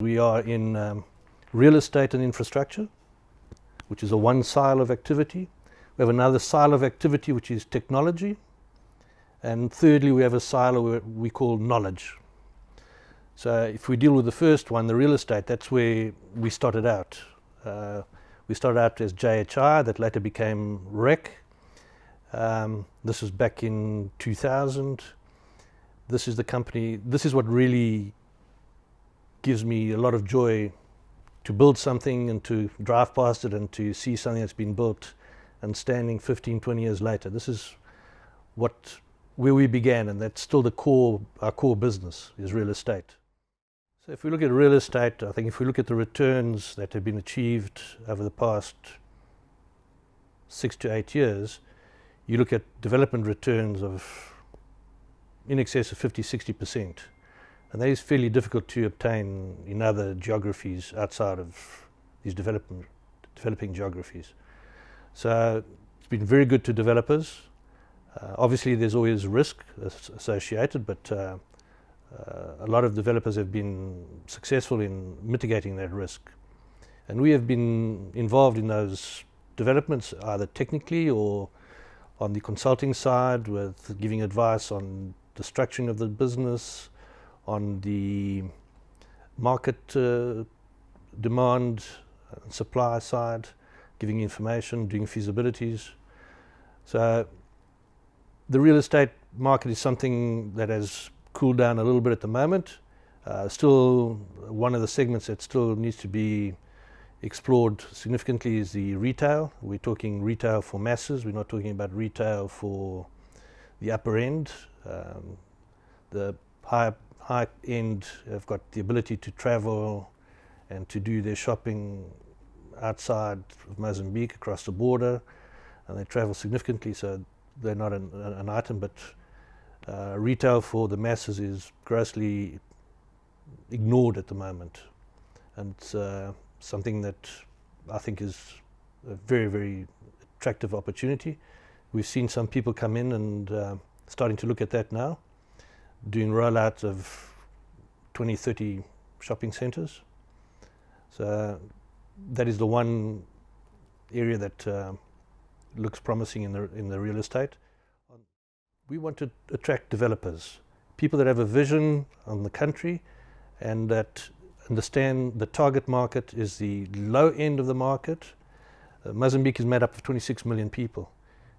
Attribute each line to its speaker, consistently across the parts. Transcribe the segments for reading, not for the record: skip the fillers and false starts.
Speaker 1: We are in real estate and infrastructure, which is one silo of activity. We have another silo of activity, which is technology. And thirdly, we have a silo we call knowledge. So if we deal with the first one, the real estate, that's where we started out. We started out as JHI, that later became REC. This was back in 2000. This is the company, this is what really gives me a lot of joy, to build something and to drive past it and to see something that's been built and standing 15, 20 years later. This is where we began, and that's still our core business is real estate. So if we look at real estate, I think if we look at the returns that have been achieved over the past 6 to 8 years, you look at development returns of in excess of 50–60%. And that is fairly difficult to obtain in other geographies outside of these developing geographies. So it's been very good to developers. Obviously there's always risk associated, but a lot of developers have been successful in mitigating that risk. And we have been involved in those developments either technically or on the consulting side, with giving advice on the structuring of the business, on the market demand and supply side, giving information, doing feasibilities. So the real estate market is something that has cooled down a little bit at the moment. Still, one of the segments that still needs to be explored significantly is the retail. We're talking retail for masses. We're not talking about retail for the upper end. The high end have got the ability to travel and to do their shopping outside of Mozambique, across the border, and they travel significantly, so they're not an item. But retail for the masses is grossly ignored at the moment, and it's something that I think is a very, very attractive opportunity. We've seen some people come in and starting to look at that now, doing rollouts of 20, 30 shopping centres. So that is the one area that looks promising in the real estate. We want to attract developers, people that have a vision on the country and that understand the target market is the low end of the market. Mozambique is made up of 26 million people.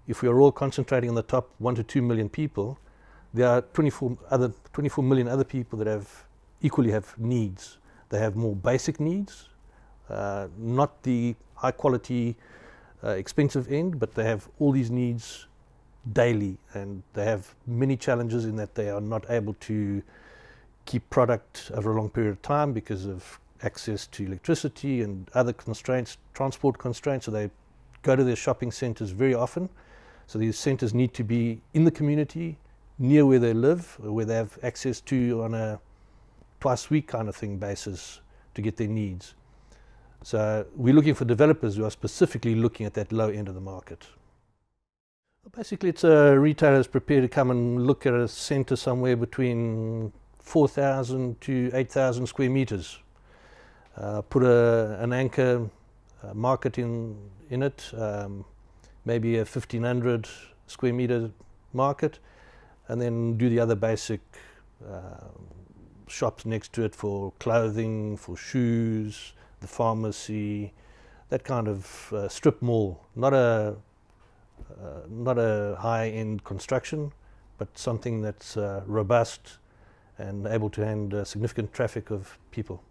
Speaker 1: If we are all concentrating on the top 1 to 2 million people, there are 24 million other people that equally have needs. They have more basic needs, not the high quality, expensive end, but they have all these needs daily, and they have many challenges in that they are not able to keep product over a long period of time because of access to electricity and other constraints, transport constraints, so they go to their shopping centres very often. So these centres need to be in the community, near where they live, where they have access to on a twice a week kind of thing basis to get their needs. So we're looking for developers who are specifically looking at that low end of the market. Basically, it's a retailer is prepared to come and look at a centre somewhere between 4,000 to 8,000 square meters. Put an anchor market in it, maybe a 1,500 square meter market, and then do the other basic shops next to it for clothing, for shoes, the pharmacy, that kind of strip mall. Not a high-end construction, but something that's robust and able to handle significant traffic of people.